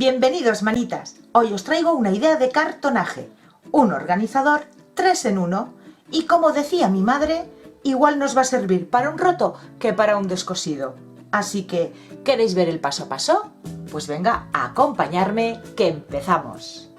Bienvenidos, manitas. Hoy os traigo una idea de cartonaje, un organizador 3 en 1 y, como decía mi madre, igual nos va a servir para un roto que para un descosido. Así que, ¿queréis ver el paso a paso? Pues venga, a acompañarme que empezamos.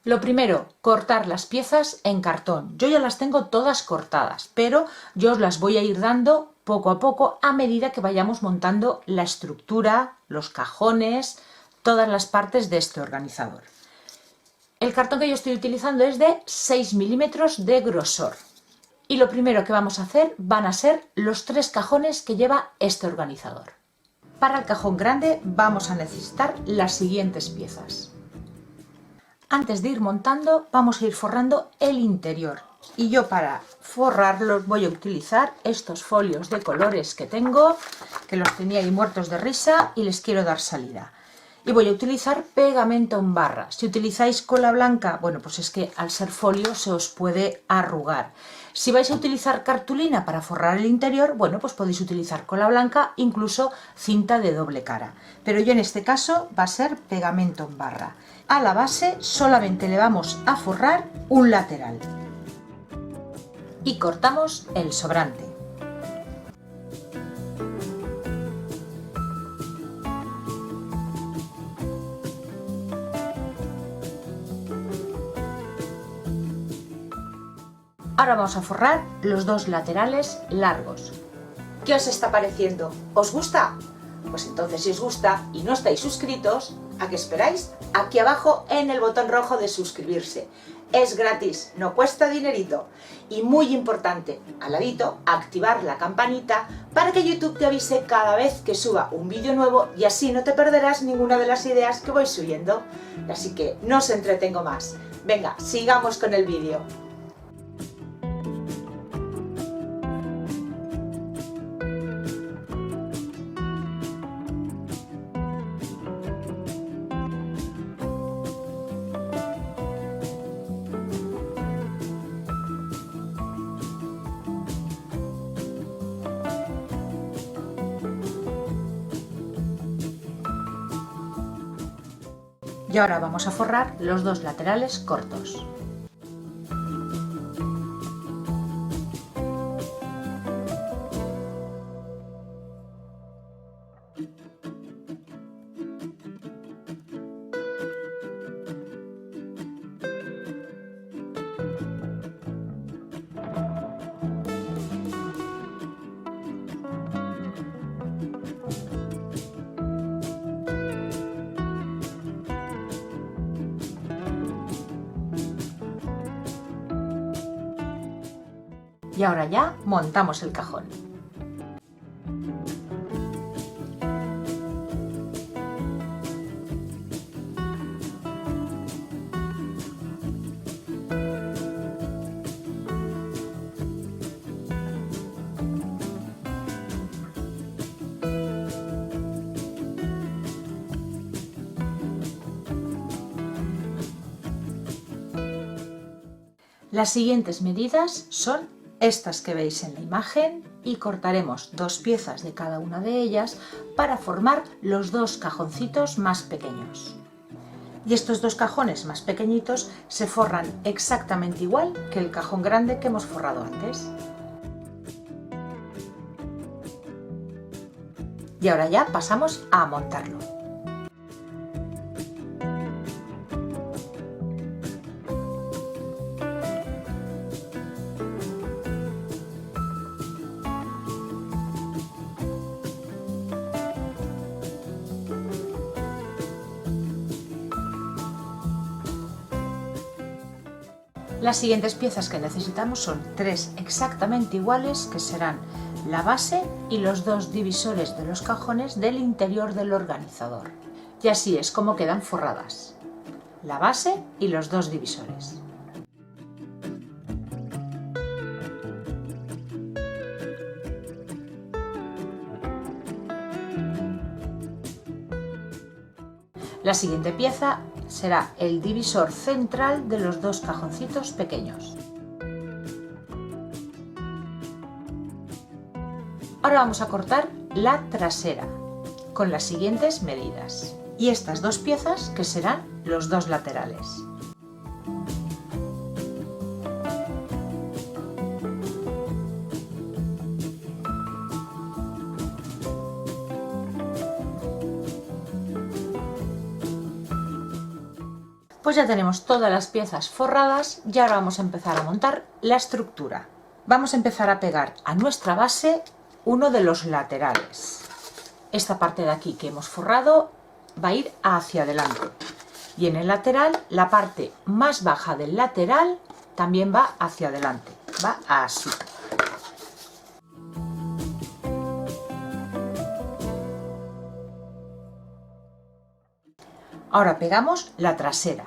Lo primero, cortar las piezas en cartón. Yo ya las tengo todas cortadas, pero yo os las voy a ir dando poco a poco a medida que vayamos montando la estructura, los cajones, todas las partes de este organizador. El cartón que yo estoy utilizando es de 6 milímetros de grosor. Y lo primero que vamos a hacer van a ser los 3 cajones que lleva este organizador. Para el cajón grande vamos a necesitar las siguientes piezas. Antes de ir montando vamos a ir forrando el interior. Y yo para forrarlos voy a utilizar estos folios de colores que tengo, que los tenía ahí muertos de risa y les quiero dar salida. Y voy a utilizar pegamento en barra. Si utilizáis cola blanca, bueno, pues es que al ser folio se os puede arrugar. Si vais a utilizar cartulina para forrar el interior, bueno, pues podéis utilizar cola blanca, incluso cinta de doble cara. Pero yo en este caso va a ser pegamento en barra. A la base solamente le vamos a forrar un lateral. Y cortamos el sobrante. Ahora vamos a forrar los 2 laterales largos. ¿Qué os está pareciendo? ¿Os gusta? Pues entonces, si os gusta y no estáis suscritos, ¿a qué esperáis? Aquí abajo en el botón rojo de suscribirse. Es gratis, no cuesta dinerito. Y muy importante, al ladito, activar la campanita para que YouTube te avise cada vez que suba un vídeo nuevo y así no te perderás ninguna de las ideas que voy subiendo. Así que no os entretengo más. Venga, sigamos con el vídeo. Y ahora vamos a forrar los 2 laterales cortos. Y ahora ya montamos el cajón. Las siguientes medidas son estas que veis en la imagen y cortaremos 2 piezas de cada una de ellas para formar los 2 cajoncitos más pequeños. Y estos 2 cajones más pequeñitos se forran exactamente igual que el cajón grande que hemos forrado antes. Y ahora ya pasamos a montarlo. Las siguientes piezas que necesitamos son 3 exactamente iguales, que serán la base y los 2 divisores de los cajones del interior del organizador. Y así es como quedan forradas: la base y los 2 divisores. La siguiente pieza será el divisor central de los 2 cajoncitos pequeños. Ahora vamos a cortar la trasera con las siguientes medidas. y estas dos piezas que serán los dos laterales. Pues ya tenemos todas las piezas forradas y ahora vamos a empezar a montar la estructura. Vamos a empezar a pegar a nuestra base uno de los laterales. Esta parte de aquí que hemos forrado va a ir hacia adelante y en el lateral, la parte más baja del lateral también va hacia adelante, va así. Ahora pegamos la trasera.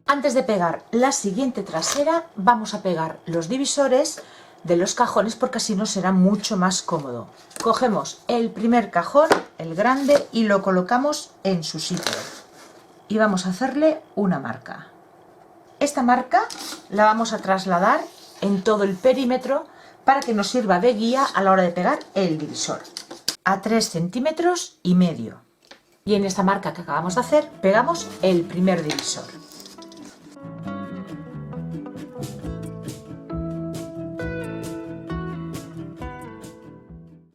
Antes de pegar la siguiente trasera, vamos a pegar los divisores de los cajones porque así nos será mucho más cómodo. Cogemos el primer cajón, el grande, y lo colocamos en su sitio. Y vamos a hacerle una marca. Esta marca la vamos a trasladar en todo el perímetro para que nos sirva de guía a la hora de pegar el divisor. A 3,5 centímetros. Y en esta marca que acabamos de hacer, pegamos el primer divisor.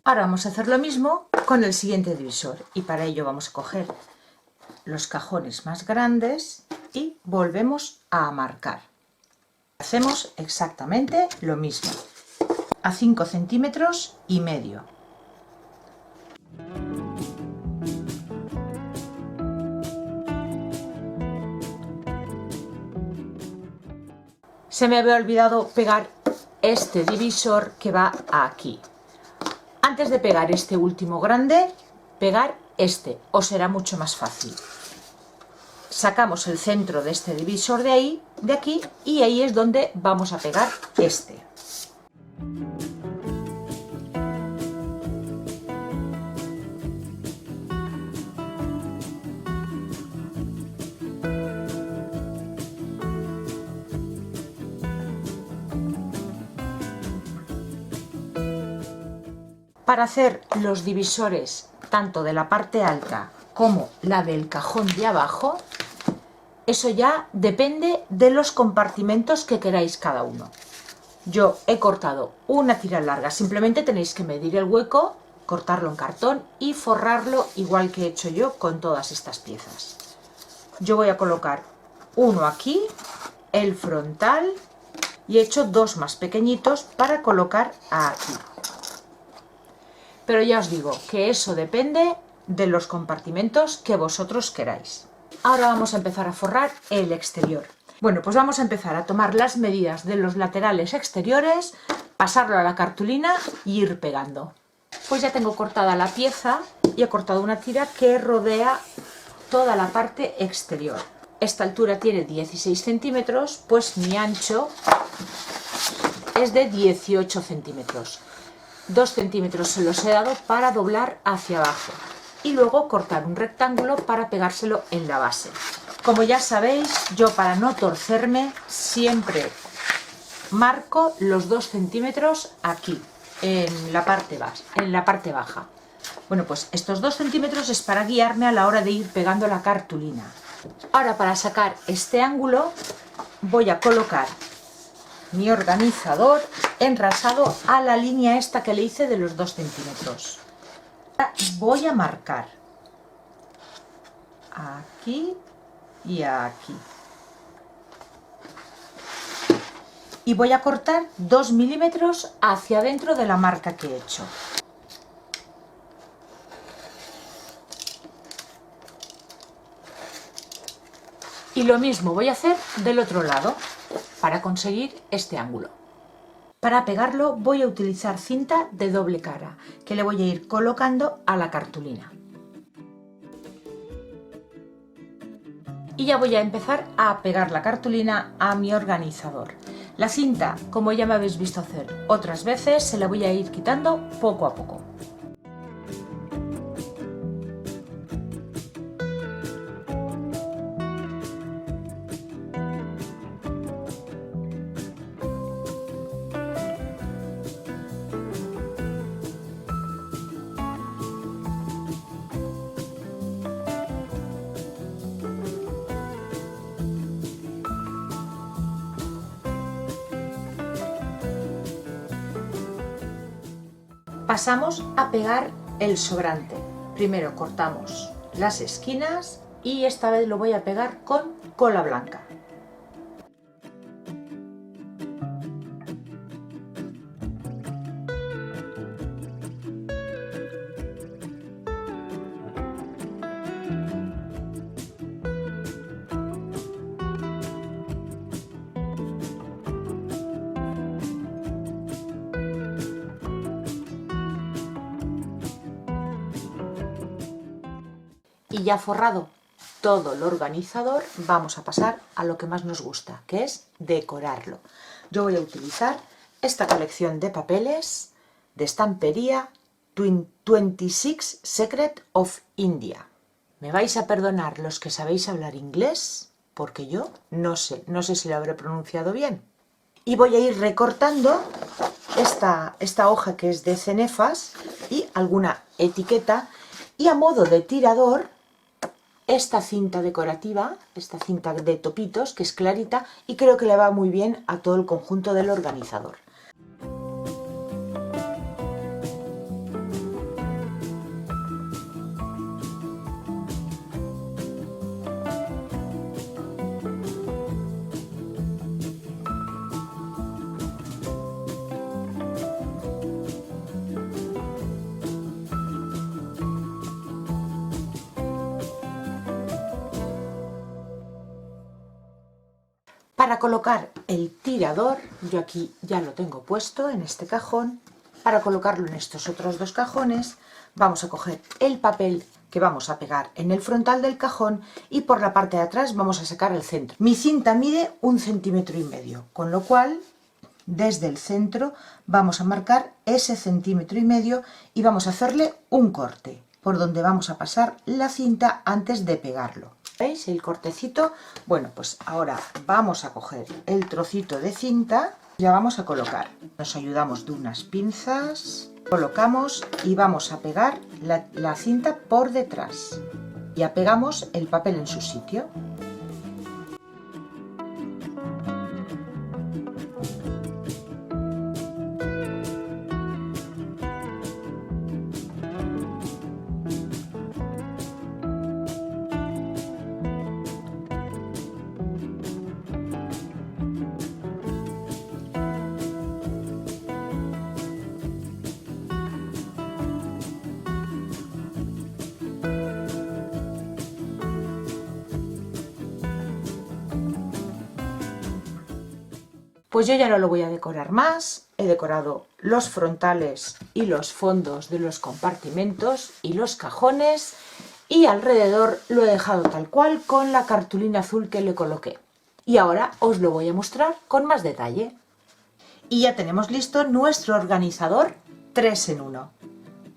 Ahora vamos a hacer lo mismo con el siguiente divisor y para ello vamos a coger los cajones más grandes y volvemos a marcar. Hacemos exactamente lo mismo, a 5,5 centímetros. Se me había olvidado pegar este divisor que va aquí. Antes de pegar este último grande, pegar este, os será mucho más fácil. Sacamos el centro de este divisor de aquí, y ahí es donde vamos a pegar este. Para hacer los divisores tanto de la parte alta como la del cajón de abajo, eso ya depende de los compartimentos que queráis cada uno. Yo he cortado una tira larga, simplemente tenéis que medir el hueco, cortarlo en cartón y forrarlo igual que he hecho yo con todas estas piezas. Yo voy a colocar uno aquí, el frontal, y he hecho dos más pequeñitos para colocar aquí. Pero ya os digo que eso depende de los compartimentos que vosotros queráis. Ahora vamos a empezar a forrar el exterior. Bueno, pues vamos a empezar a tomar las medidas de los laterales exteriores, pasarlo a la cartulina y ir pegando. Pues ya tengo cortada la pieza y he cortado una tira que rodea toda la parte exterior. Esta altura tiene 16 centímetros, pues mi ancho es de 18 centímetros. 2 centímetros se los he dado para doblar hacia abajo y luego cortar un rectángulo para pegárselo en la base. Como ya sabéis, yo para no torcerme siempre marco los 2 centímetros aquí, en la parte baja. Bueno, pues estos 2 centímetros es para guiarme a la hora de ir pegando la cartulina. Ahora, para sacar este ángulo voy a colocar mi organizador enrasado a la línea esta que le hice de los 2 centímetros. Voy a marcar aquí y aquí. Y voy a cortar 2 milímetros hacia adentro de la marca que he hecho. Y lo mismo voy a hacer del otro lado para conseguir este ángulo. Para pegarlo voy a utilizar cinta de doble cara que le voy a ir colocando a la cartulina. Y ya voy a empezar a pegar la cartulina a mi organizador. La cinta, como ya me habéis visto hacer otras veces, se la voy a ir quitando poco a poco. Pasamos a pegar el sobrante. Primero cortamos las esquinas y esta vez lo voy a pegar con cola blanca. Y ya forrado todo el organizador, vamos a pasar a lo que más nos gusta, que es decorarlo. Yo voy a utilizar esta colección de papeles de estampería 26 Secret of India. Me vais a perdonar los que sabéis hablar inglés, porque yo no sé si lo habré pronunciado bien. Y voy a ir recortando esta hoja que es de cenefas y alguna etiqueta, y a modo de tirador esta cinta decorativa, esta cinta de topitos que es clarita y creo que le va muy bien a todo el conjunto del organizador. Para colocar el tirador, yo aquí ya lo tengo puesto en este cajón. Para colocarlo en estos otros dos cajones, vamos a coger el papel que vamos a pegar en el frontal del cajón y por la parte de atrás vamos a sacar el centro. Mi cinta mide 1,5 cm, con lo cual desde el centro vamos a marcar ese 1,5 cm y vamos a hacerle un corte por donde vamos a pasar la cinta antes de pegarlo. ¿Veis el cortecito? Bueno, pues ahora vamos a coger el trocito de cinta y la vamos a colocar. Nos ayudamos de unas pinzas, colocamos y vamos a pegar la cinta por detrás. Y apegamos el papel en su sitio. Pues yo ya no lo voy a decorar más, he decorado los frontales y los fondos de los compartimentos y los cajones y alrededor lo he dejado tal cual con la cartulina azul que le coloqué. Y ahora os lo voy a mostrar con más detalle. Y ya tenemos listo nuestro organizador 3 en 1.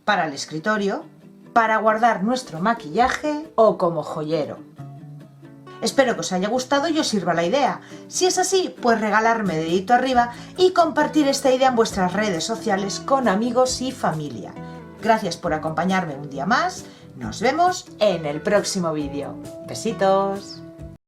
Para el escritorio, para guardar nuestro maquillaje o como joyero. Espero que os haya gustado y os sirva la idea. Si es así, pues regalarme dedito arriba y compartir esta idea en vuestras redes sociales con amigos y familia. Gracias por acompañarme un día más. Nos vemos en el próximo vídeo. Besitos.